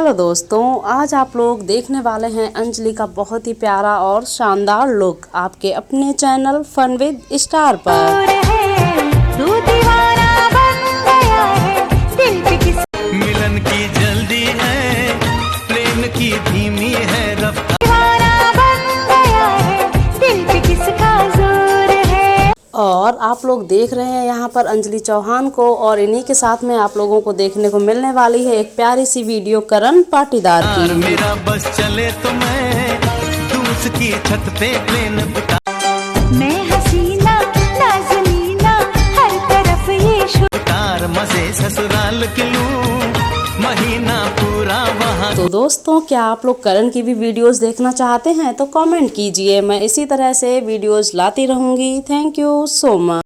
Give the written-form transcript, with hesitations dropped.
Hello दोस्तों, आज आप लोग देखने वाले हैं अंजलि का बहुत ही प्यारा और शानदार लुक आपके अपने चैनल फन विद स्टार पर। मिलन की जल्दी है, प्रेम की धीमी है रफ्तार। और आप लोग देख रहे हैं यहाँ पर अंजलि चौहान को, और इन्हीं के साथ में आप लोगों को देखने को मिलने वाली है एक प्यारी सी वीडियो करण पाटीदार की। मेरा बस चले तो मैं दूस की छत पे प्लेन बिता, मैं हसीना नाज़नीना हर तरफ ये शुतार मजे ससुराल के लूं महीना पूरा वहाँ। तो दोस्तों, क्या आप लोग करण की भी वीडियोस देखना चाहते हैं तो कमेंट कीजिए, मैं इसी तरह से वीडियोस लाती रहूंगी। Thank you so much.